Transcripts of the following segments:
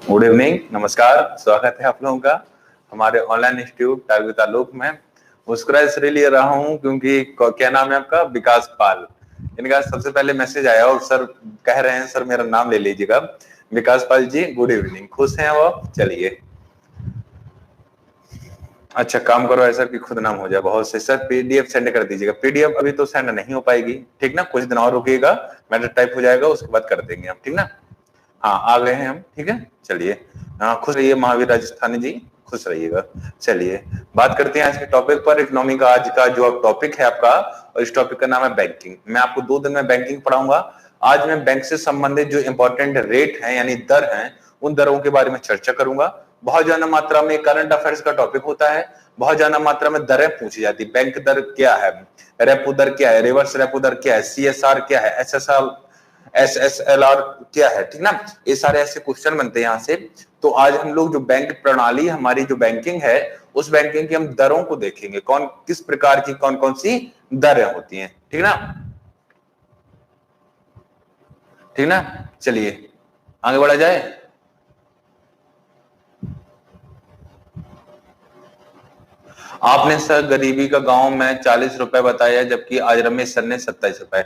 Good evening, नमस्कार। स्वागत है आप लोगों का हमारे ऑनलाइन इंस्टीट्यूट टारगेट ताल्लुक में। मुस्कुरा इसलिए ले रहा हूं क्योंकि क्या नाम है आपका? विकास पाल। इनका सबसे पहले मैसेज आया और सर कह रहे हैं सर मेरा नाम ले लीजिएगा। विकास पाल जी, गुड इवनिंग। खुश हैं वो? चलिए, अच्छा काम करो ऐसा कि खुद नाम हो जाए। बहुत से सर पीडीएफ सेंड कर दीजिएगा। पीडीएफ अभी तो सेंड नहीं हो पाएगी, ठीक ना? कुछ दिन और रुकिएगा, मैटर टाइप हो जाएगा, उसके बाद कर देंगे हम, ठीक ना? हाँ, आ गए हैं हम, ठीक है। चलिए, हाँ खुश रहिए महावीर राजस्थानी जी, खुश रहिएगा। चलिए बात करते हैं आज के टॉपिक पर। इकोनॉमी का आज का जो टॉपिक है आपका, और इस टॉपिक का नाम है बैंकिंग। मैं आपको 2 दिन में बैंकिंग पढ़ाऊंगा। आज मैं बैंक से संबंधित जो इंपॉर्टेंट रेट है यानी दर है, उन दरों के बारे में चर्चा करूंगा। बहुत ज्यादा मात्रा में करंट अफेयर्स का टॉपिक होता है, बहुत ज्यादा मात्रा में दरें पूछी जाती। बैंक दर क्या है, रेपो दर क्या है, रिवर्स रेपो दर क्या है, सीएसआर क्या है, एसएसएलआर क्या है, ठीक ना? ये सारे ऐसे क्वेश्चन बनते हैं यहाँ से। तो आज हम लोग जो बैंक प्रणाली, हमारी जो बैंकिंग है, उस बैंकिंग की हम दरों को देखेंगे। कौन किस प्रकार की कौन कौन सी दरें होती हैं, ठीक ना? ठीक ना? चलिए आगे बढ़ा जाए। आपने सर गरीबी का गांव में 40 रुपए बताया, जबकि आज रमेश सर ने 27 रुपए।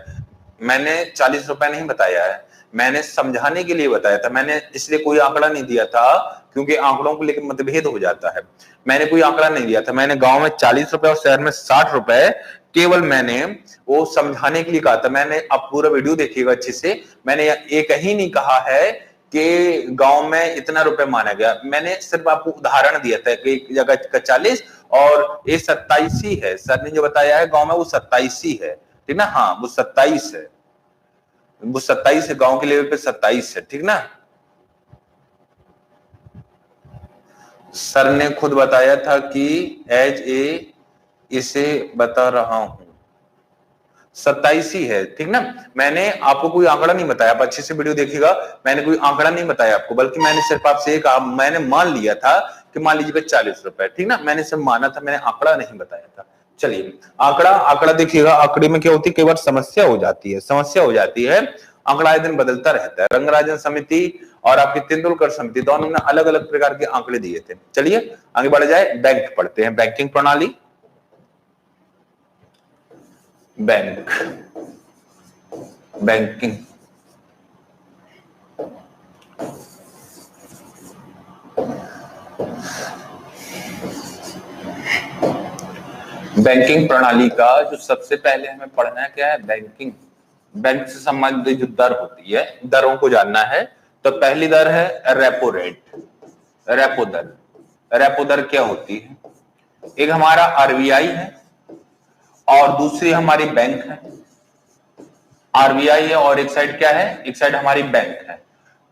मैंने 40 रुपए नहीं बताया है, मैंने समझाने के लिए बताया था। मैंने इसलिए कोई आंकड़ा नहीं दिया था क्योंकि आंकड़ों को लेकर मतभेद हो जाता है। मैंने कोई आंकड़ा नहीं दिया था। मैंने गांव में 40 रुपए और शहर में 60 रुपए, केवल मैंने वो समझाने के लिए कहा था। मैंने, आप पूरा वीडियो देखिएगा अच्छे से, मैंने एक ही नहीं कहा है कि गांव में इतना रुपए माना गया। मैंने सिर्फ आपको उदाहरण दिया था कि एक जगह का 40 और ये 27 ही है। सर ने जो बताया है गांव में वो 27 ही है, ठीक ना? हाँ वो 27 है, वो 27 है, गांव के लेवल पे 27 है, ठीक ना? सर ने खुद बताया था कि एज ए इसे बता रहा हूं, 27 ही है, ठीक ना? मैंने आपको कोई आंकड़ा नहीं बताया, आप अच्छे से वीडियो देखिएगा। मैंने कोई आंकड़ा नहीं बताया आपको, बल्कि मैंने सिर्फ आपसे एक मैंने मान लिया था कि मान लीजिए 40 रुपए, ठीक ना? मैंने सिर्फ माना था, मैंने आंकड़ा नहीं बताया था। चलिए आंकड़ा आंकड़ा देखिएगा। आंकड़े में क्या होती है, कई बार समस्या हो जाती है, समस्या हो जाती है। आंकड़ा आए दिन बदलता रहता है। रंगराजन समिति और आपकी तेंदुलकर समिति, दोनों ने अलग अलग प्रकार के आंकड़े दिए थे। चलिए आगे बढ़ा जाए। बैंक पढ़ते हैं, बैंकिंग प्रणाली। बैंक, बैंकिंग, बैंकिंग प्रणाली का जो सबसे पहले हमें पढ़ना है क्या है, बैंकिंग। बैंक से संबंधित जो दर होती है, दरों को जानना है। तो पहली दर है रेपो रेट, रेपो दर। रेपो दर क्या होती है? एक हमारा आरबीआई है और दूसरी हमारी बैंक है। आरबीआई है और एक साइड क्या है, एक साइड हमारी बैंक है।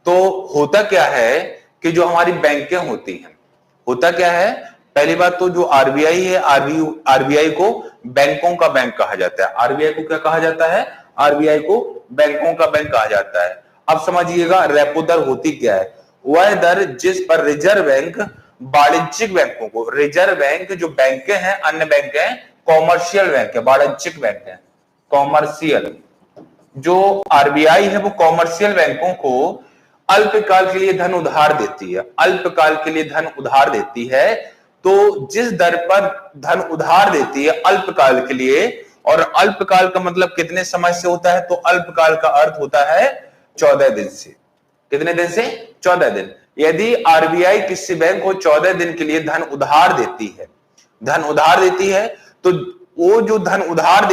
तो होता क्या है कि जो हमारी बैंकें होती हैं, होता क्या है, पहली बात तो जो आरबीआई है, आरबीआई को बैंकों का बैंक कहा जाता है। आरबीआई को क्या कहा जाता है? आरबीआई को बैंकों का बैंक कहा जाता है। अब समझिएगा रेपो दर होती क्या है। वह दर जिस पर रिजर्व बैंक वाणिज्यिक बैंकों को, रिजर्व बैंक जो बैंक हैं, अन्य बैंक हैं, कॉमर्शियल बैंक है, वाणिज्यिक बैंक है, कॉमर्शियल। जो आरबीआई है वो कॉमर्शियल बैंकों को अल्पकाल के लिए धन उधार देती है, अल्पकाल के लिए धन उधार देती है। तो जिस दर पर धन उधार देती है अल्पकाल के लिए, और अल्पकाल का मतलब कितने समय से होता है, तो अल्पकाल का अर्थ होता है 14 दिन से। कितने दिन से? 14 दिन। यदि आरबीआई किसी बैंक को 14 दिन के लिए धन उधार देती है, धन उधार देती है, तो वो जो धन उधार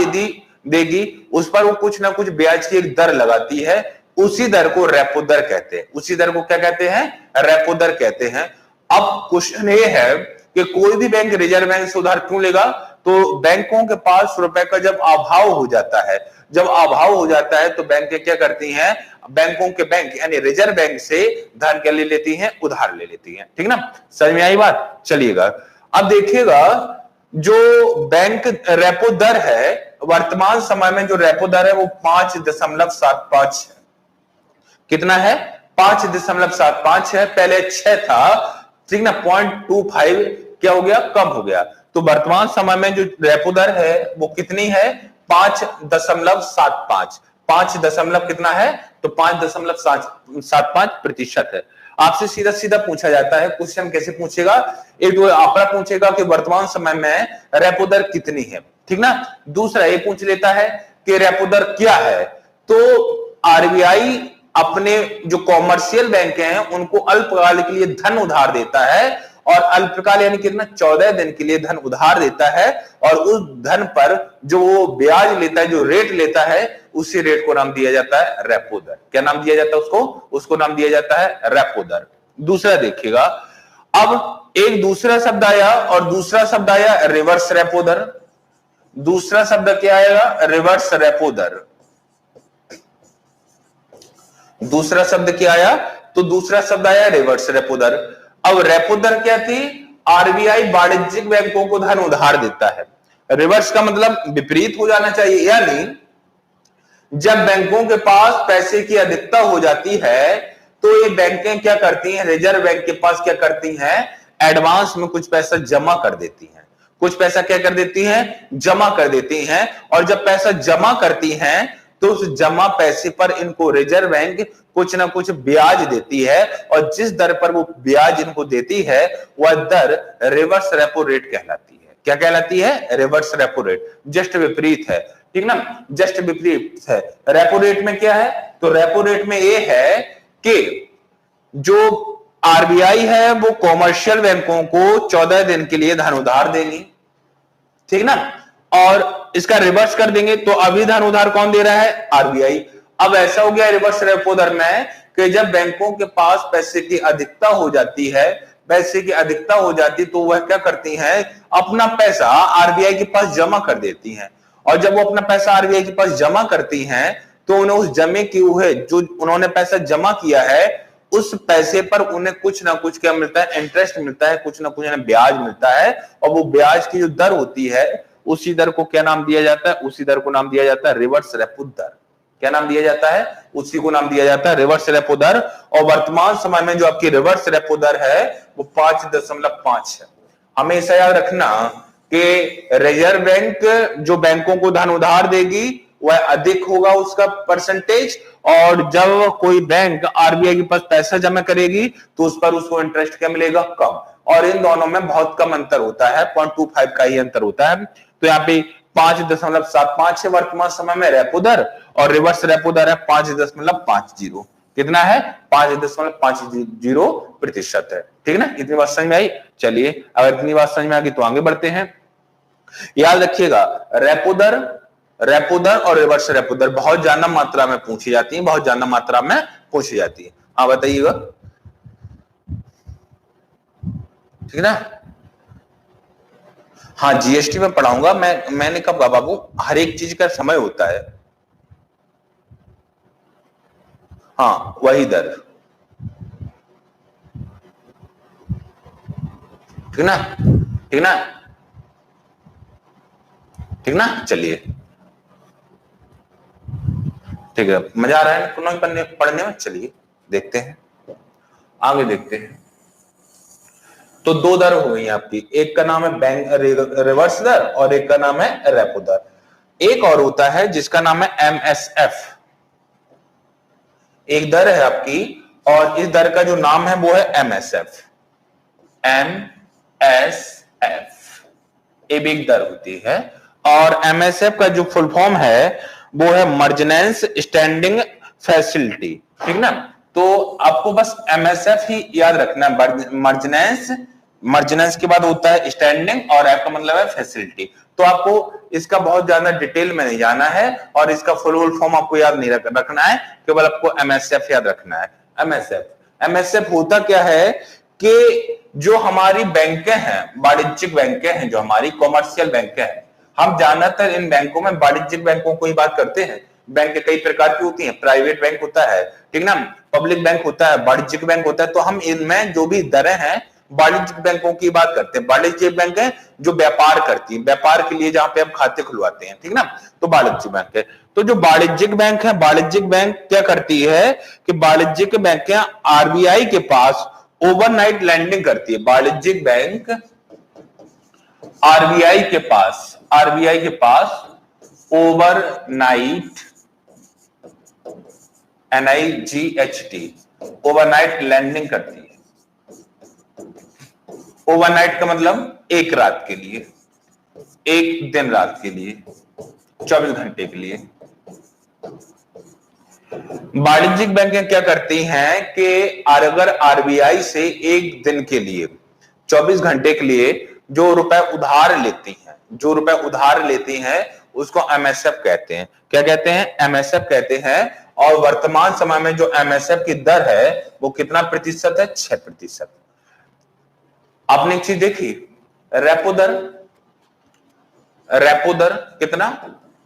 देगी उस पर वो कुछ ना कुछ ब्याज की एक दर लगाती है। उसी दर को रेपो दर कहते हैं। उसी दर को क्या कहते हैं? रेपो दर कहते हैं। अब क्वेश्चन ये है कि कोई भी बैंक रिजर्व बैंक से उधार क्यों लेगा? तो बैंकों के पास रुपए का जब अभाव हो जाता है, जब अभाव हो जाता है तो बैंक क्या करती हैं, बैंकों के बैंक यानी रिजर्व बैंक से धन क्या ले लेती हैं? उधार ले लेती हैं, ठीक ना? समझ में आई बात? चलिएगा अब देखिएगा, जो बैंक रेपो दर है, वर्तमान समय में जो रेपो दर है वो 5.75 है। कितना है? 5.75 है। पहले 6 था, ठीक ना? 0.25 क्या हो गया? कम हो गया। तो वर्तमान समय में जो रेपो दर है वो कितनी है? 5.75। 5 दशमलव कितना है? तो 5.75% है। आपसे सीधा सीधा पूछा जाता है क्वेश्चन। कैसे पूछेगा? एक तो आंकड़ा पूछेगा कि वर्तमान समय में रेपो दर कितनी है, ठीक ना। दूसरा ये पूछ लेता है कि रेपो दर क्या है। तो आरबीआई अपने जो कॉमर्शियल बैंक हैं उनको अल्पकाल के लिए धन उधार देता है, और अल्पकाल यानी कितना, 14 दिन के लिए धन उधार देता है, और उस धन पर जो वो ब्याज लेता है, जो रेट लेता है, उसी रेट को नाम दिया जाता है रेपो दर। क्या नाम दिया जाता है उसको? उसको नाम दिया जाता है रेपो दर। दूसरा देखिएगा, अब एक दूसरा शब्द आया, और दूसरा शब्द आया रिवर्स रेपो दर। दूसरा शब्द क्या आएगा? रिवर्स रेपो दर। दूसरा शब्द क्या आया? तो दूसरा शब्द आया रिवर्स रेपो दर। अब रेपो दर क्या थी? आरबीआई वाणिज्यिक बैंकों को धन उधार देता है। रिवर्स का मतलब विपरीत हो जाना चाहिए, यानी जब बैंकों के पास पैसे की अधिकता हो जाती है तो ये बैंकें क्या करती हैं, रिजर्व बैंक के पास क्या करती हैं, एडवांस में कुछ पैसा जमा कर देती हैं। कुछ पैसा क्या कर देती हैं? जमा कर देती हैं। और जब पैसा जमा करती हैं तो उस जमा पैसे पर इनको रिजर्व बैंक कुछ ना कुछ ब्याज देती है, और जिस दर पर वो ब्याज इनको देती है वह दर रिवर्स रेपो रेट कहलाती है। क्या कहलाती है? Reverse repo rate. जस्ट विपरीत है, ठीक ना, जस्ट विपरीत है। रेपो रेट में क्या है? तो रेपो रेट में ये है कि जो आरबीआई है वो कॉमर्शियल बैंकों को 14 दिन के लिए धन उधार देंगी, ठीक ना, और इसका रिवर्स कर देंगे तो अभी धन उधार कौन दे रहा है? आरबीआई। अब ऐसा हो गया रिवर्स रेपो दर में कि जब बैंकों के पास पैसे की अधिकता हो जाती है, पैसे की अधिकता हो जाती तो वह क्या करती हैं, अपना पैसा आरबीआई के पास जमा कर देती हैं। और जब वो अपना पैसा आरबीआई के पास जमा करती हैं तो उन्हें उस जमे की हुए जो उन्होंने पैसा जमा किया है उस पैसे पर उन्हें कुछ ना कुछ क्या मिलता है? इंटरेस्ट मिलता है, कुछ ना कुछ ब्याज मिलता है। और वो ब्याज की जो दर होती है उसी दर को क्या नाम दिया जाता है? उसी दर को नाम दिया जाता है रिवर्स रेपो दर। क्या नाम दिया जाता है? उसी को नाम दिया जाता है रिवर्स रेपो दर। और वर्तमान समय में जो आपकी रिवर्स रेपो दर है वो 5.5 है। हमेशा याद रखना कि रिजर्व बैंक जो बैंकों को धन उधार देगी वह अधिक होगा उसका परसेंटेज, और जब कोई बैंक आरबीआई के पास पैसा जमा करेगी तो उस पर उसको इंटरेस्ट क्या मिलेगा? कम। और इन दोनों में बहुत कम अंतर होता है, 0.25 का ही अंतर होता है। तो यहाँ पे 5.75 है वर्तमान समय में रेपो दर, और रिवर्स रेपो दर है 5.50। कितना है? 5.50% है, ठीक है ना। इतनी बात समझ में आई? चलिए, अगर इतनी बात समझ में आ गई तो आगे बढ़ते हैं। याद रखिएगा, रेपो दर और रिवर्स रेपो दर बहुत ज्यादा मात्रा में पूछी जाती है, बहुत ज्यादा मात्रा में पूछी जाती है। हाँ बताइएगा, ठीक है ना। हाँ जीएसटी में पढ़ाऊंगा मैंने कहा बाबू, हर एक चीज का समय होता है। हाँ वही दर, ठीक ना, ठीक ना, ठीक ना। चलिए ठीक है, मजा आ रहा है पढ़ने में। चलिए देखते हैं, आगे देखते हैं। तो दो दर हो गई आपकी, एक का नाम है बैंक रिवर्स दर और एक का नाम है रेपो दर। एक और होता है जिसका नाम है एमएसएफ। एक दर है आपकी और इस दर का जो नाम है वो है एमएसएफ। एमएसएफ ये भी एक दर होती है, और एमएसएफ का जो फुल फॉर्म है वो है मर्जेंस स्टैंडिंग फैसिलिटी, ठीक ना। तो आपको बस एमएसएफ ही याद रखना है। मर्जेंस के बाद होता है स्टैंडिंग और एफ का मतलब है फैसिलिटी। तो आपको इसका बहुत ज्यादा डिटेल में नहीं जाना है और इसका फुल फॉर्म आपको याद नहीं रखना है, केवल आपको एमएसएफ याद रखना है। एमएसएफ होता क्या है कि जो हमारी बैंकें हैं, वाणिज्यिक बैंकें हैं, जो हमारी कॉमर्शियल बैंकें हैं, हम ज्यादातर इन बैंकों में वाणिज्यिक बैंकों को ही बात करते हैं। बैंक कई प्रकार की होती हैं, प्राइवेट बैंक होता है, ठीक ना, पब्लिक बैंक होता है, वाणिज्यिक बैंक होता है। तो हम इनमें जो भी दरें हैं वाणिज्यिक बैंकों की बात करते हैं। वाणिज्यिक बैंक है जो व्यापार करती है, व्यापार के लिए जहां पे आप खाते खुलवाते हैं, ठीक ना, तो वाणिज्यिक बैंक है। तो जो वाणिज्यिक बैंक है, वाणिज्यिक बैंक क्या करती है कि वाणिज्यिक बैंकें आरबीआई के पास ओवरनाइट लैंडिंग करती है। वाणिज्यिक बैंक आरबीआई के पास ओवरनाइट NIGHT ओवरनाइट लैंडिंग करती है। ओवरनाइट का मतलब एक रात के लिए, एक दिन रात के लिए, 24 घंटे के लिए। वाणिज्यिक बैंकें क्या करती हैं कि अगर आरबीआई से एक दिन के लिए 24 घंटे के लिए जो रुपए उधार लेती हैं, जो रुपए उधार लेती हैं उसको एमएसएफ कहते हैं। क्या कहते हैं? एमएसएफ कहते हैं। और वर्तमान समय में जो एमएसएफ की दर है वो कितना प्रतिशत है? 6%। आपने एक चीज देखी, रेपो दर, रेपो दर कितना?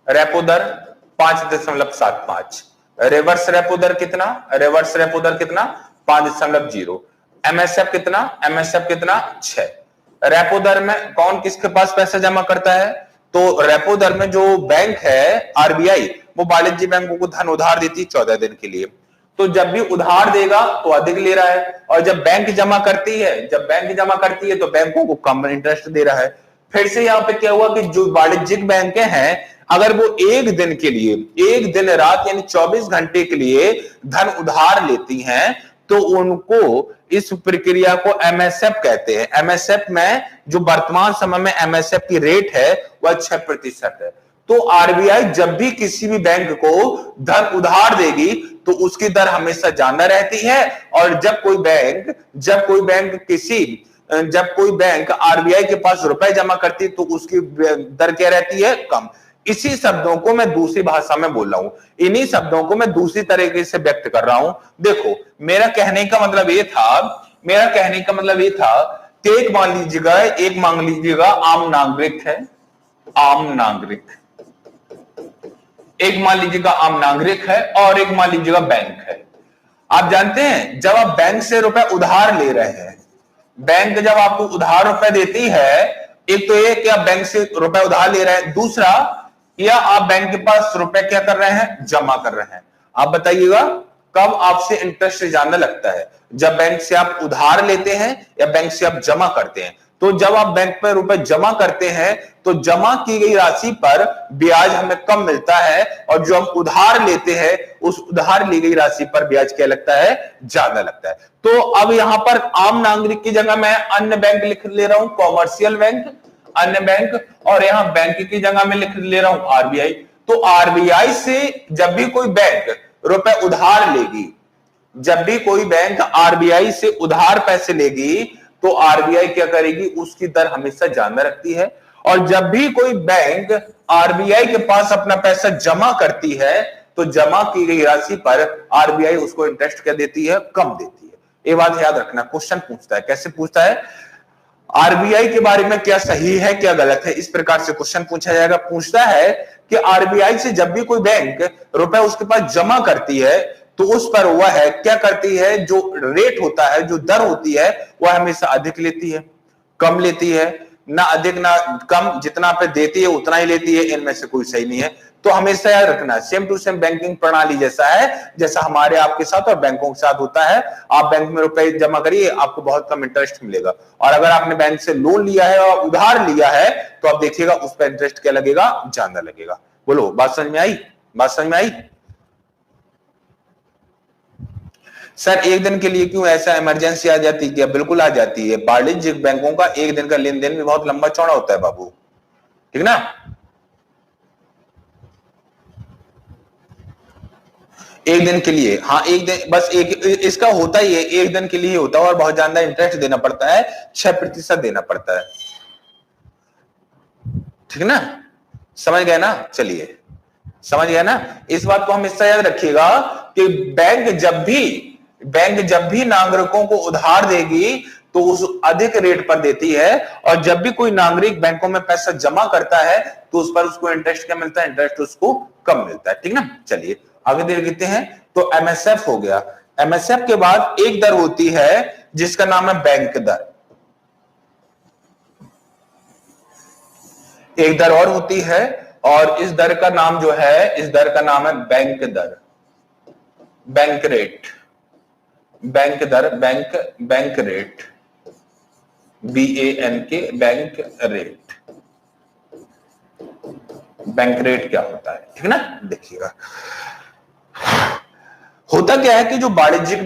रेपो दर 5.75। रिवर्स रेपो दर कितना? रिवर्स रेपो दर कितना? 5.0। एमएसएफ कितना? एमएसएफ कितना? 6। रेपो दर में कौन किसके पास पैसा जमा करता है? तो रेपो दर में जो बैंक है आरबीआई, वो वाणिज्य बैंकों को धन उधार देती है 14 दिन के लिए। तो जब भी उधार देगा तो अधिक ले रहा है, और जब बैंक जमा करती है, जब बैंक जमा करती है तो बैंकों को कम इंटरेस्ट दे रहा है। फिर से यहां पे क्या हुआ कि जो वाणिज्यिक बैंकें हैं, अगर वो एक दिन के लिए, एक दिन रात यानी 24 घंटे के लिए धन उधार लेती हैं तो उनको इस प्रक्रिया को एमएसएफ कहते हैं। एमएसएफ में जो वर्तमान समय में एमएसएफ की रेट है वह 6% है। तो आरबीआई जब भी किसी भी बैंक को धन उधार देगी तो उसकी दर हमेशा ज्यादा रहती है, और जब कोई बैंक आरबीआई के पास रुपए जमा करती है तो उसकी दर क्या रहती है? कम। इसी शब्दों को मैं दूसरी भाषा में बोल रहा हूं, इन्हीं शब्दों को मैं दूसरी तरीके से व्यक्त कर रहा हूं। देखो, मेरा कहने का मतलब ये था कि एक मान लीजिएगा आम नागरिक है, आम नागरिक, एक मान लीजिएगा आम नागरिक है और एक मान लीजिएगा बैंक है। आप जानते हैं जब आप बैंक से रुपए उधार ले रहे हैं, बैंक जब आपको उधार रुपए देती है, एक तो ये कि आप बैंक से रुपए उधार ले रहे हैं, दूसरा या आप बैंक के पास रुपए क्या कर रहे हैं? जमा कर रहे हैं। आप बताइएगा कब आपसे इंटरेस्ट ज्यादा लगता है? जब बैंक से आप उधार लेते हैं या बैंक से आप जमा करते हैं? तो जब आप बैंक पर रुपए जमा करते हैं तो जमा की गई राशि पर ब्याज हमें कम मिलता है, और जो हम उधार लेते हैं उस उधार ली गई राशि पर ब्याज क्या लगता है? ज्यादा लगता है। तो अब यहां पर आम नागरिक की जगह मैं अन्य बैंक लिख ले रहा हूं, कॉमर्शियल बैंक, अन्य बैंक, और यहां बैंक की जगह में लिख ले रहा हूं आरबीआई। तो आरबीआई से जब भी कोई बैंक रुपए उधार लेगी, जब भी कोई बैंक आरबीआई से उधार पैसे लेगी तो आरबीआई क्या करेगी? उसकी दर हमेशा ज्यादा रखती है। और जब भी कोई बैंक आरबीआई के पास अपना पैसा जमा करती है तो जमा की गई राशि पर आरबीआई उसको इंटरेस्ट क्या देती है? कम देती है। ये बात याद रखना। क्वेश्चन पूछता है, कैसे पूछता है? आरबीआई के बारे में क्या सही है क्या गलत है, इस प्रकार से क्वेश्चन पूछा जाएगा। पूछता है कि आरबीआई से जब भी कोई बैंक रुपए उसके पास जमा करती है तो उस पर वह है क्या करती है? जो रेट होता है, जो दर होती है, वह हमेशा अधिक लेती है, कम लेती है? ना अधिक ना कम, जितना पे देती है उतना ही लेती है। इनमें से कोई सही नहीं है। तो हमेशा याद रखना, सेम टू सेम बैंकिंग प्रणाली जैसा है जैसा हमारे आपके साथ और बैंकों के साथ होता है। आप बैंक में रुपए जमा करिए, आपको बहुत कम इंटरेस्ट मिलेगा, और अगर आपने बैंक से लोन लिया है और उधार लिया है तो आप देखिएगा उस पर इंटरेस्ट क्या लगेगा? ज्यादा लगेगा। बोलो, बात समझ में आई? बात समझ में आई? सर एक दिन के लिए क्यों ऐसा इमरजेंसी आ जाती है? क्या बिल्कुल आ जाती है। वाणिज्यिक बैंकों का एक दिन का लेन देन भी बहुत लंबा चौड़ा होता है बाबू, ठीक ना? एक दिन के लिए, हाँ एक दिन, बस एक इसका होता ही है, एक दिन के लिए होता है, और बहुत ज्यादा इंटरेस्ट देना पड़ता है, 6% देना पड़ता है, ठीक ना? समझ गए ना? चलिए, समझ गया ना? इस बात को हमेशा याद रखिएगा कि बैंक जब भी नागरिकों को उधार देगी तो उस अधिक रेट पर देती है, और जब भी कोई नागरिक बैंकों में पैसा जमा करता है तो उस पर उसको इंटरेस्ट क्या मिलता है? इंटरेस्ट उसको कम मिलता है, ठीक ना? चलिए आगे देखते हैं। तो एमएसएफ हो गया। एमएसएफ के बाद एक दर होती है जिसका नाम है बैंक दर। एक दर और होती है, और इस दर का नाम जो है, इस दर का नाम है बैंक दर, बैंक रेट, बैंक दर, bank rate, BANK, bank rate. Bank rate क्या होता है, ठीक ना? देखिएगा, होता क्या है कि जो वाणिज्यिक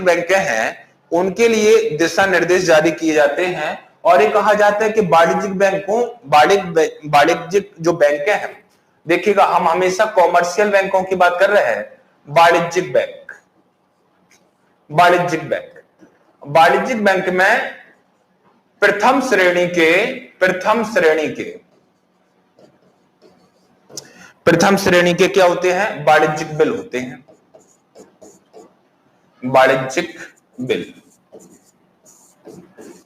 बैंक हैं उनके लिए दिशा निर्देश जारी किए जाते हैं और ये कहा जाता है कि वाणिज्यिक जो बैंक हैं, देखिएगा हम हमेशा कॉमर्शियल बैंकों की बात कर रहे हैं। वाणिज्यिक बैंक में प्रथम श्रेणी के क्या होते हैं? वाणिज्यिक बिल होते हैं। वाणिज्यिक बिल,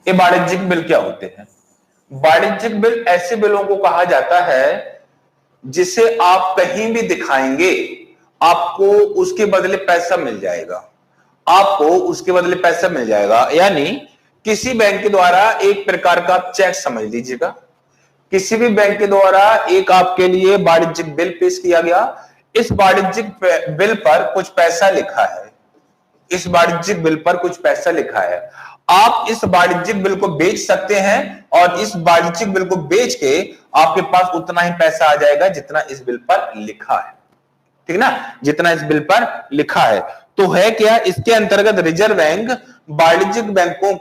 ये वाणिज्यिक बिल क्या होते हैं? वाणिज्यिक बिल ऐसे बिलों को कहा जाता है जिसे आप कहीं भी दिखाएंगे आपको उसके बदले पैसा मिल जाएगा। यानी किसी बैंक के द्वारा एक प्रकार का चेक समझ लीजिएगा, किसी भी बैंक के द्वारा एक आपके लिए वाणिज्यिक बिल पेश किया गया, इस वाणिज्यिक बिल पर कुछ पैसा लिखा है, आप इस वाणिज्यिक बिल को बेच सकते हैं और इस वाणिज्यिक बिल को बेच के आपके पास उतना ही पैसा आ जाएगा जितना इस बिल पर लिखा है, ठीक ना, जितना इस बिल पर लिखा है। तो है क्या, इसके अंतर्गत रिजर्व बैंक वाणिज्यिक बैंकों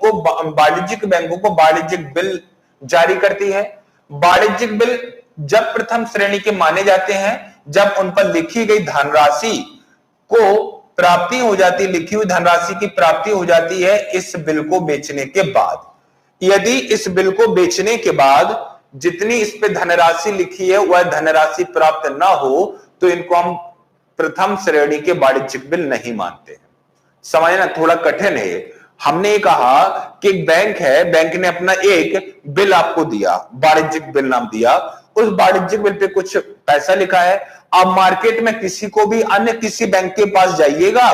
को वाणिज्यिक बिल जारी करती है। वाणिज्यिक बिल जब प्रथम श्रेणी के माने जाते हैं जब उन पर लिखी गई धनराशि को प्राप्ति हो जाती, लिखी हुई धनराशि की प्राप्ति हो जाती है इस बिल को बेचने के बाद। यदि इस बिल को बेचने के बाद जितनी इस पे धनराशि लिखी है वह धनराशि प्राप्त ना हो तो इनको हम प्रथम श्रेणी के वाणिज्यिक बिल नहीं मानते। समझना थोड़ा कठिन है। हमने कहा कि एक बैंक है, बैंक ने अपना एक बिल आपको दिया, वाणिज्यिक बिल नाम दिया, उस वाणिज्यिक बिल पे कुछ पैसा लिखा है। आप मार्केट में किसी को भी अन्य किसी बैंक के पास जाइएगा,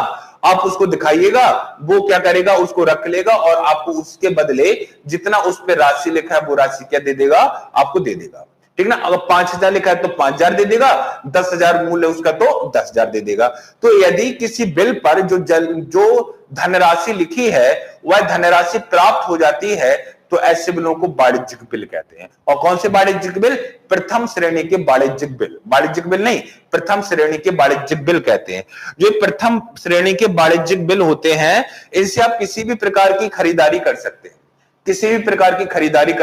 आप उसको दिखाइएगा, वो क्या करेगा, उसको रख लेगा और आपको उसके बदले जितना उस पे राशि लिखा है वो राशि क्या दे देगा, आपको दे देगा, ठीक ना। अगर 5,000 लिखा है तो 5,000 दे देगा, 10,000 मूल्य उसका तो 10,000 दे देगा। तो यदि किसी बिल पर जो धनराशि लिखी है वह धनराशि प्राप्त हो जाती है तो ऐसे बिलों को वाणिज्यिक बिल कहते हैं। और कौन से वाणिज्यिक बिल? प्रथम श्रेणी के वाणिज्यिक बिल, वाणिज्यिक बिल नहीं, प्रथम श्रेणी के वाणिज्यिक बिल कहते हैं। जो प्रथम श्रेणी के वाणिज्यिक बिल होते हैं इनसे आप किसी भी प्रकार की खरीदारी कर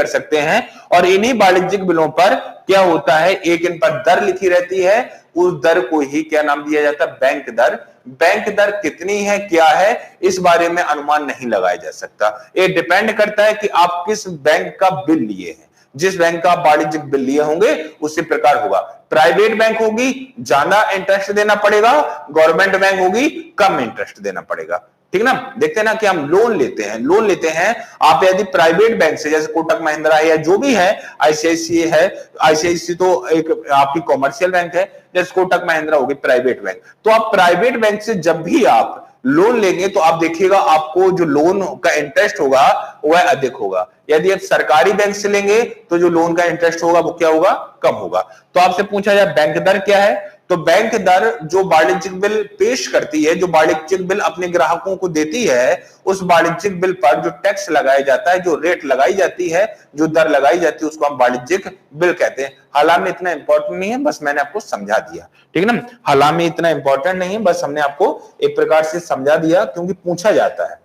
सकते हैं, और इन्हीं वाणिज्यिक बिलों पर क्या होता है, एक इन पर दर लिखी रहती है, उस दर को ही क्या नाम दिया जाता है? बैंक दर। बैंक दर कितनी है, क्या है, इस बारे में अनुमान नहीं लगाया जा सकता। ये डिपेंड करता है कि आप किस बैंक का बिल लिए हैं। जिस बैंक का आप वाणिज्यिक बिल लिए होंगे उसी प्रकार होगा। प्राइवेट बैंक होगी ज्यादा इंटरेस्ट देना पड़ेगा, गवर्नमेंट बैंक होगी कम इंटरेस्ट देना पड़ेगा, ठीक ना। देखते हैं ना कि हम लोन लेते हैं आप यदि प्राइवेट बैंक से, जैसे कोटक महिंद्रा है या जो भी है, आईसीआईसीआई है, आईसीआईसीआई तो एक आपकी कॉमर्शियल बैंक है, जैसे कोटक महिंद्रा होगी प्राइवेट बैंक। तो आप प्राइवेट बैंक से जब भी आप लोन लेंगे तो आप देखिएगा आपको जो लोन का इंटरेस्ट होगा वह अधिक होगा। यदि आप सरकारी बैंक से लेंगे तो जो लोन का इंटरेस्ट होगा वो क्या होगा? कम होगा। तो आपसे पूछा जाए बैंक दर क्या है, तो बैंक दर जो वाणिज्यिक बिल पेश करती है, जो वाणिज्यिक बिल अपने ग्राहकों को देती है, उस वाणिज्यिक बिल पर जो टैक्स लगाया जाता है, जो रेट लगाई जाती है, जो दर लगाई जाती है, उसको हम वाणिज्यिक बिल कहते हैं। हालांकि इतना इंपॉर्टेंट नहीं है, बस मैंने आपको समझा दिया, ठीक है ना। हालांकि इतना इंपॉर्टेंट नहीं है, बस हमने आपको एक प्रकार से समझा दिया क्योंकि पूछा जाता है,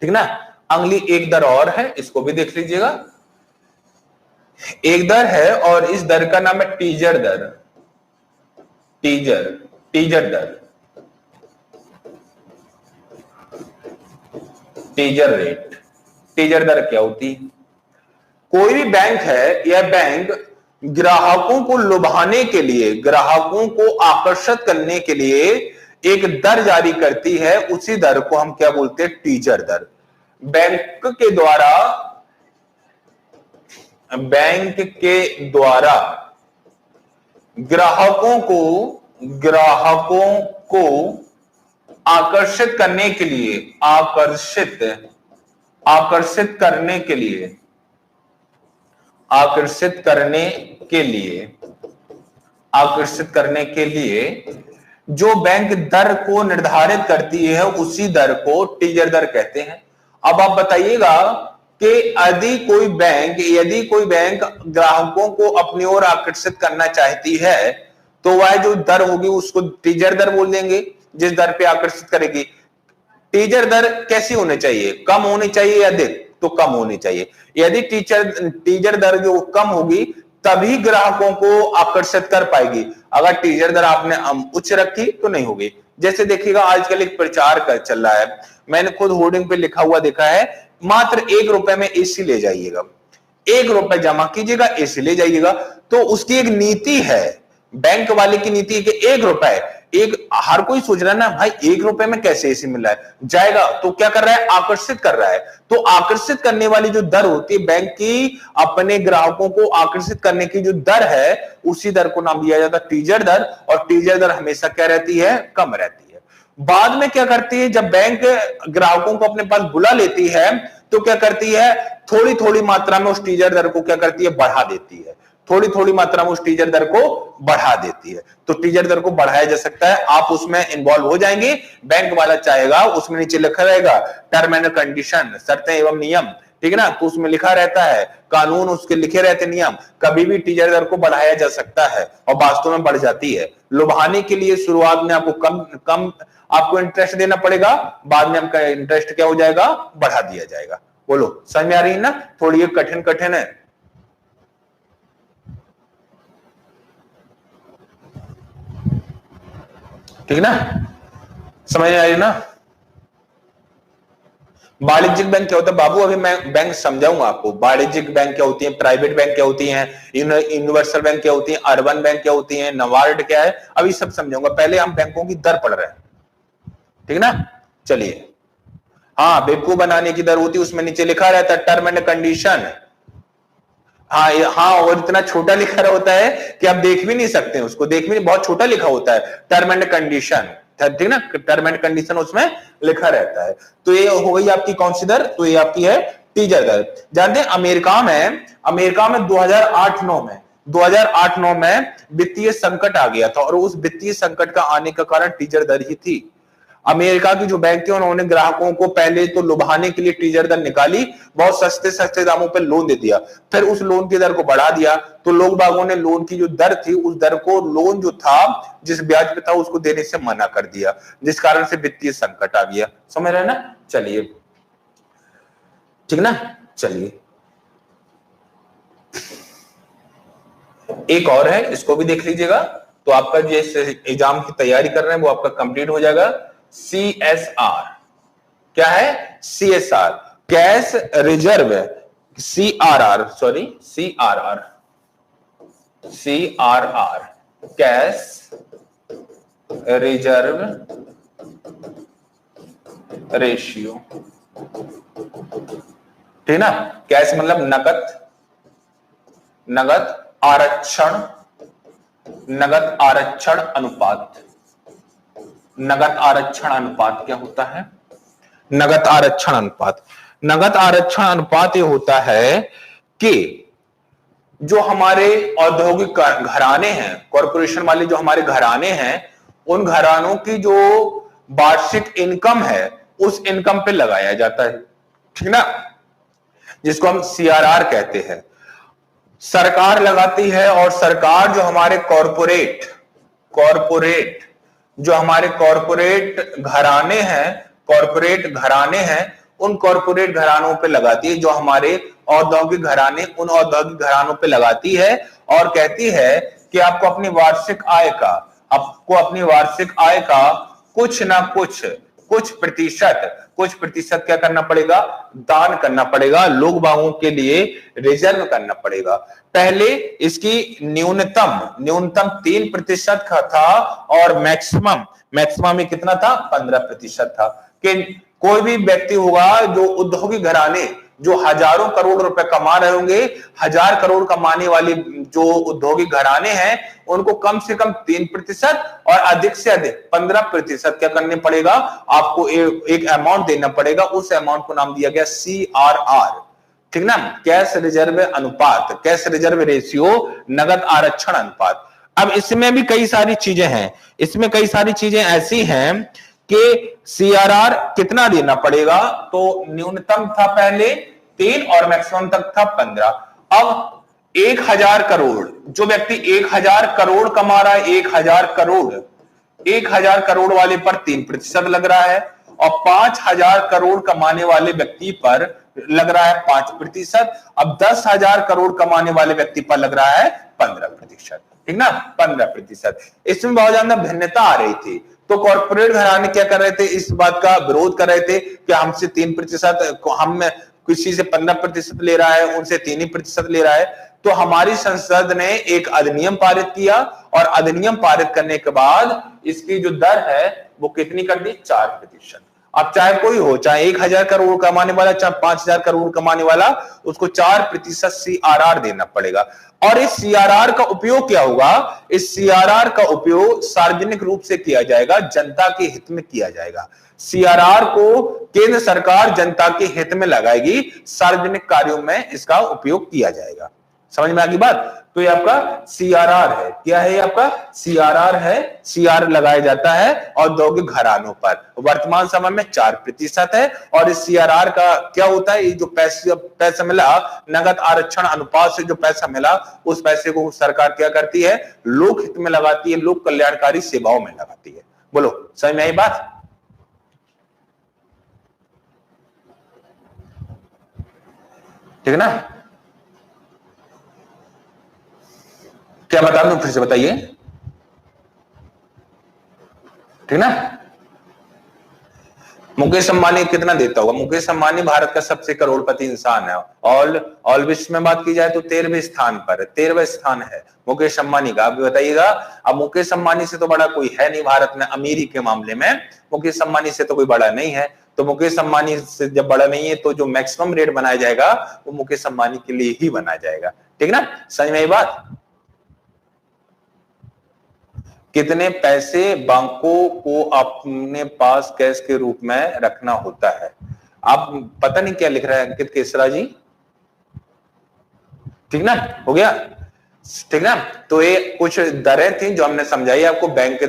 ठीक ना। अगली एक दर और है, इसको भी देख लीजिएगा। एक दर है और इस दर का नाम है टीजर दर। टीजर दर, टीजर रेट। टीजर दर क्या होती है? कोई भी बैंक है, यह बैंक ग्राहकों को लुभाने के लिए, ग्राहकों को आकर्षित करने के लिए एक दर जारी करती है, उसी दर को हम क्या बोलते हैं? टीजर दर। बैंक के द्वारा ग्राहकों को आकर्षित करने के लिए, आकर्षित करने के लिए जो बैंक दर को निर्धारित करती है उसी दर को टीजर दर कहते हैं। अब आप बताइएगा कि यदि कोई बैंक ग्राहकों को अपनी ओर आकर्षित करना चाहती है तो वह जो दर होगी उसको टीजर दर बोल देंगे, जिस दर पे आकर्षित करेगी। टीजर दर कैसी होनी चाहिए, कम होनी चाहिए या अधिक, तो कम होनी चाहिए। यदि टीजर दर जो कम होगी तभी ग्राहकों को आकर्षित कर पाएगी। अगर टीजर दर आपने उच्च रखी तो नहीं होगी। जैसे देखिएगा आजकल एक प्रचार का चल रहा है, मैंने खुद होर्डिंग पे लिखा हुआ देखा है, मात्र 1 रुपए में एसी ले जाइएगा, 1 रुपए जमा कीजिएगा एसी ले जाइएगा। तो उसकी एक नीति है, बैंक वाले की नीति है कि 1 रुपए, हर कोई सोच रहा है ना भाई 1 रुपए में कैसे एसी मिल रहा है, जाएगा तो क्या कर रहा है, आकर्षित कर रहा है। तो आकर्षित करने वाली जो दर होती है बैंक की, अपने ग्राहकों को आकर्षित करने की जो दर है, उसी दर को नाम दिया जाता है टीजर दर। और टीजर दर हमेशा क्या रहती है, कम रहती है। बाद में क्या करती है, जब बैंक ग्राहकों को अपने पास बुला लेती है तो क्या करती है, थोड़ी थोड़ी मात्रा में उस टीजर दर को क्या करती है, बढ़ा देती है। थोड़ी थोड़ी मात्रा में उस टीजर दर को बढ़ा देती है। तो टीजर दर को बढ़ाया जा सकता है, आप उसमें इन्वॉल्व हो जाएंगे। बैंक वाला चाहेगा, उसमें नीचे लिखा रहेगा टर्म एंड कंडीशन, शर्तें एवं नियम, ठीक है ना, तो उसमें लिखा रहता है कानून, उसके लिखे रहते नियम, कभी भी टीजर दर को बढ़ाया जा सकता है और वास्तव में बढ़ जाती है। लुभाने के लिए शुरुआत में आपको कम आपको इंटरेस्ट देना पड़ेगा, बाद में आपका इंटरेस्ट क्या हो जाएगा, बढ़ा दिया जाएगा। बोलो समझ में आ रही है ना, थोड़ी कठिन कठिन है। ठीक ना, समझ में आई ना। वाणिज्यिक बैंक क्या होता है बाबू, अभी मैं बैंक समझाऊंगा आपको। वाणिज्यिक बैंक क्या होती है, प्राइवेट बैंक क्या होती हैं, यूनिवर्सल बैंक क्या होती है, अर्बन बैंक क्या होती है, नबार्ड क्या है, अभी सब समझाऊंगा। पहले हम बैंकों की दर पढ़ रहे हैं, ठीक ना। चलिए, हाँ बेवकूफ बनाने की दर होती है, उसमें नीचे लिखा रहता है टर्म एंड कंडीशन। हाँ, और इतना छोटा लिखा होता है कि आप देख भी नहीं सकते उसको, देख भी बहुत छोटा लिखा होता है, टर्म एंड कंडीशन, ठीक ना, टर्म एंड कंडीशन उसमें लिखा रहता है। तो ये हो गई आपकी कौन सी दर, तो ये आपकी है टीजर दर। जानते हैं अमेरिका में 2008-9 में वित्तीय संकट आ गया था, और उस वित्तीय संकट का आने का कारण टीजर दर ही थी। अमेरिका की जो बैंक थी उन्होंने ग्राहकों को पहले तो लुभाने के लिए टीजर दर निकाली, बहुत सस्ते सस्ते दामों पर लोन दे दिया, फिर उस लोन की दर को बढ़ा दिया। तो लोग बागों ने लोन की जो दर थी, उस दर को, लोन जो था जिस ब्याज पे था उसको देने से मना कर दिया, जिस कारण से वित्तीय संकट आ गया। समझ रहे ना। चलिए, ठीक ना। चलिए, एक और है, इसको भी देख लीजिएगा, तो आपका जो एग्जाम की तैयारी कर रहे हैं वो आपका कंप्लीट हो जाएगा। CSR क्या है, CSR cash reserve, CRR cash reserve ratio, ठीक ना। कैश मतलब नगद आरक्षण अनुपात। नगद आरक्षण अनुपात क्या होता है, नगद आरक्षण अनुपात ये होता है कि जो हमारे औद्योगिक घराने हैं, कॉरपोरेशन वाले जो हमारे घराने हैं, उन घरानों की जो वार्षिक इनकम है उस इनकम पे लगाया जाता है, ठीक ना, जिसको हम CRR कहते हैं। सरकार लगाती है, और सरकार जो हमारे कॉरपोरेट जो हमारे कॉरपोरेट घराने हैं, उन कॉरपोरेट घरानों पे लगाती है, जो हमारे औद्योगिक घराने, उन औद्योगिक घरानों पे लगाती है, और कहती है कि आपको अपनी वार्षिक आय का कुछ ना कुछ प्रतिशत क्या करना पड़ेगा, दान करना पड़ेगा, लोग बागों के लिए रिजर्व करना पड़ेगा। पहले इसकी न्यूनतम 3% का था, और मैक्सिमम में कितना था, 15% था। कि कोई भी व्यक्ति होगा जो औद्योगिक घराने जो हजारों करोड़ रुपए कमा रहे होंगे, 1000 करोड़ कमाने वाले जो औद्योगिक घराने हैं, उनको कम से कम 3% और अधिक से अधिक 15% क्या करने पड़ेगा, आपको एक अमाउंट देना पड़ेगा। उस अमाउंट को नाम दिया गया CRR, ठीक ना, कैश रिजर्व अनुपात, कैश रिजर्व रेशियो, नगद आरक्षण अनुपात। अब इसमें भी कई सारी चीजें हैं, इसमें कई सारी चीजें ऐसी हैं कि CRR कितना देना पड़ेगा, तो न्यूनतम था पहले 3 और मैक्सिमम तक था 15। अब 1000 करोड़, जो व्यक्ति 1000 करोड़ कमा रहा है, 1000 करोड़ वाले पर 3% लग रहा है, और 5000 करोड़ कमाने वाले व्यक्ति पर लग रहा है 5%। अब 10,000 करोड़ कमाने वाले व्यक्ति पर लग रहा है 15%, ठीक ना, 15%। इसमें बहुत ज्यादा भिन्नता आ रही थी। तो कॉर्पोरेट घराने क्या कर रहे थे, इस बात का विरोध कर रहे थे कि हमसे 3%, हम किसी से 15% ले रहा है, उनसे 3% ले रहा है। तो हमारी संसद ने एक अधिनियम पारित किया, और अधिनियम पारित करने के बाद इसकी जो दर है वो कितनी कर दी, 4%। अब चाहे कोई हो, चाहे 1000 करोड़ कमाने वाला, चाहे 5000 करोड़ कमाने वाला, उसको 4% CRR देना पड़ेगा। और इस CRR का उपयोग क्या होगा, इस CRR का उपयोग सार्वजनिक रूप से किया जाएगा, जनता के हित में किया जाएगा। CRR को केंद्र सरकार जनता के हित में लगाएगी, सार्वजनिक कार्यों में इसका उपयोग किया जाएगा। समझ में आ गई बात? तो ये आपका CRR है। क्या है ये आपका CRR है, CR लगाया जाता है औद्योगिक घरानों पर। वर्तमान समय में 4% है। और इस CRR का क्या होता है, ये जो पैसा मिला, नगद आरक्षण अनुपात से जो पैसा मिला, उस पैसे को सरकार क्या करती है, लोक हित में लगाती है, लोक कल्याणकारी सेवाओं में लगाती है। बोलो, समझ में आई बात? ठीक है ना? क्या बता दूं, फिर से बताइए, ठीक ना? मुकेश अंबानी कितना देता होगा? मुकेश अंबानी भारत का सबसे करोड़पति इंसान है। ऑल विश्व में बात की जाए तो 13वें स्थान पर है, 13वां स्थान है मुकेश अंबानी का। आप बताइएगा, अब मुकेश अंबानी से तो बड़ा कोई है नहीं भारत में, अमीरी के मामले में मुकेश अंबानी से तो कोई बड़ा नहीं है। तो मुकेश अंबानी से जब बड़ा नहीं है, तो जो मैक्सिमम रेट बनाया जाएगा वो मुकेश अंबानी के लिए ही बनाया जाएगा, ठीक ना? समझ में आई बात? कितने पैसे बैंकों को अपने पास कैश के रूप में रखना होता है? आप पता नहीं क्या लिख रहा है अंकित केसरा जी, ठीक ना, हो गया, ठीक ना? तो ये कुछ दरें थी जो हमने समझाई आपको, बैंक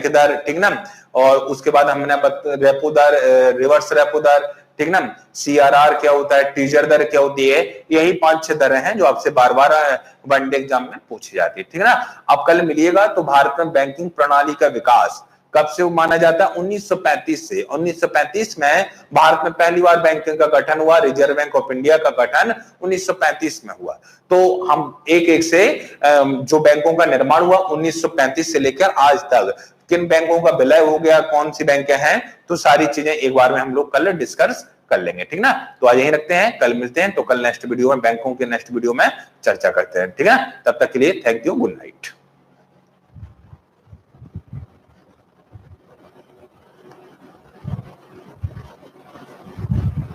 दर, ठीक ना, और उसके बाद हमने रेपो दर, रिवर्स रेपो दर, ठीक ना, CRR क्या होता है, टीजर दर क्या होती है, यही 5-6 दरें हैं जो आपसे बार बार वनडे एग्जाम में पूछी जाती है, ठीक है ना? अब कल मिलिएगा। तो भारत में बैंकिंग प्रणाली का विकास कब से माना जाता है? 1935 से। 1935 में भारत में पहली बार बैंकिंग का गठन हुआ, रिजर्व बैंक ऑफ इंडिया का गठन 1935 में हुआ। तो हम एक एक से जो बैंकों का निर्माण हुआ 1935 से लेकर आज तक, किन बैंकों का विलय हो गया, कौन सी बैंक हैं, तो सारी चीजें एक बार में हम लोग कल डिस्कस कर लेंगे, ठीक ना? तो आज यहीं रखते हैं, कल मिलते हैं। तो कल नेक्स्ट वीडियो में बैंकों के नेक्स्ट वीडियो में चर्चा करते हैं, ठीक है? तब तक के लिए थैंक यू, गुड नाइट।